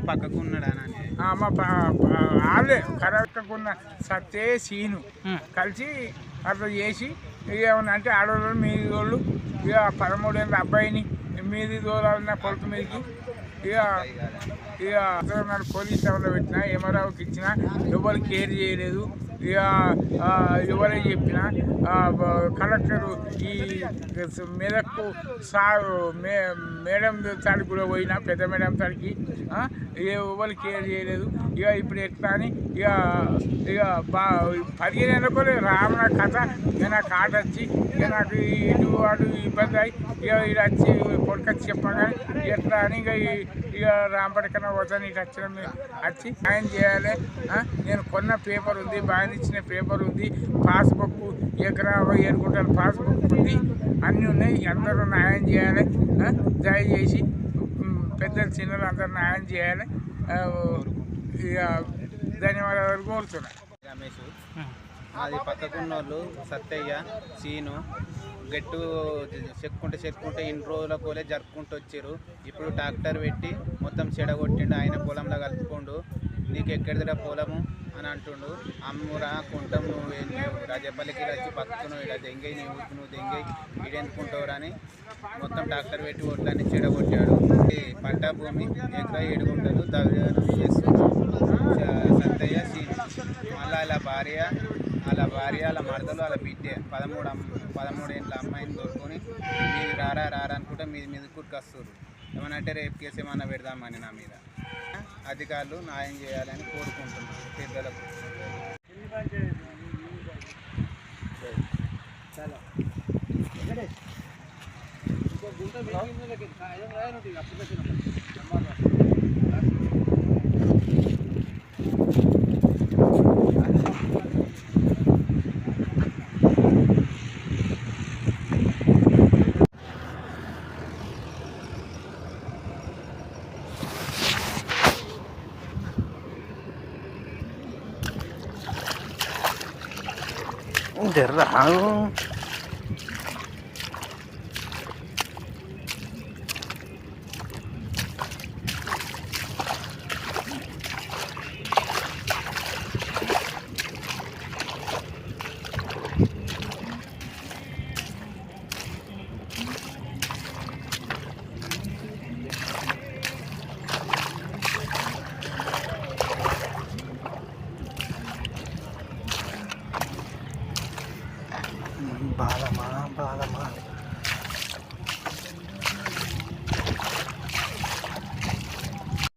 పక్కకు ఉన్నాడా వాళ్ళే కరెక్ట్కున్న సత్తే సీను కలిసి అట్లా చేసి ఇక ఏమన్నా అంటే ఆడవాళ్ళు మీది వాళ్ళు ఇక 13 ఏళ్ళ అబ్బాయిని మీది దూరాలన్న కొడుకు మీదకి ఇక ఇక నాడు పోలీస్ స్టేషన్లో పెట్టినా ఎమరావుకి ఇచ్చినా ఎవరు కేర్ చేయలేదు. ఇక ఎవరే చెప్పిన కలెక్టరు ఈ మెదక్కు మేడం తాడికి కూడా పోయినా పెద్ద మేడం తాడికి ఎవరు కేర్ చేయలేదు. ఇక ఇప్పుడు ఎట్లా అని ఇక ఇక 15 ఏళ్ళకు రామణ కథ ఇక నాకు ఆట వచ్చి ఇక నాకు ఇటు అటు ఇబ్బంది అయ్యి ఇక ఇది వచ్చి కొడుకొచ్చి చెప్పగానే ఎట్లా అని ఇక రాంపడికన్నా పోతాను ఇటు వచ్చిన వచ్చి సాయం చేయాలి. నేను కొన్న పేపర్ ఉంది, బాగా ఇచ్చిన పేపర్ ఉంది, పాస్బుక్ ఎకరా 7 గుంటల పాస్బుక్ ఉంది, అన్నీ ఉన్నాయి. అందరూ న్యాయం చేయాలి. దయచేసి పెద్దలు చిన్నలు అందరూ న్యాయం చేయాలి. ఇక ధన్యవాదాలు కోరుతున్నాను. రమేష్ అది పక్కకున్న వాళ్ళు సత్తయ్య సీను గట్టు చెక్కుంటే ఇన్ని రోజుల కోలే జరుపుకుంటూ వచ్చారు. ఇప్పుడు ట్రాక్టర్ పెట్టి మొత్తం చెడగొట్టిండు. ఆయన పొలంలో కలుపుకోండు. నీకు ఎక్కడిదిరా పొలము అని అంటుండు. అమ్మురా కొంటాం, నువ్వు రాజపల్లికి వచ్చి పక్కను ఇలా దెంగై నువ్వు దెంగై ఈడెందుకుంటావురా అని మొత్తం ట్రాక్టర్ పెట్టి ఒడ్లన్నీ చెడగొట్టాడు. పంట భూమి ఎకరా 7 గుంటలు దవ్యానం చేస్తున్నాడు సత్తయ్య సీను. మళ్ళీ వాళ్ళ భార్య వాళ్ళ మరదలు వాళ్ళ బిడ్డే 13 ఏళ్ళ అమ్మాయిని దొరుకుని మీరు రారా అనుకుంటే మీద కుట్టుకొస్తారు. ఏమనంటే రేపు కేసు ఏమన్నా పెడదామని నా మీద. అధికారులు న్యాయం చేయాలని కోరుకుంటున్నాను పెద్దలకు. Derrado.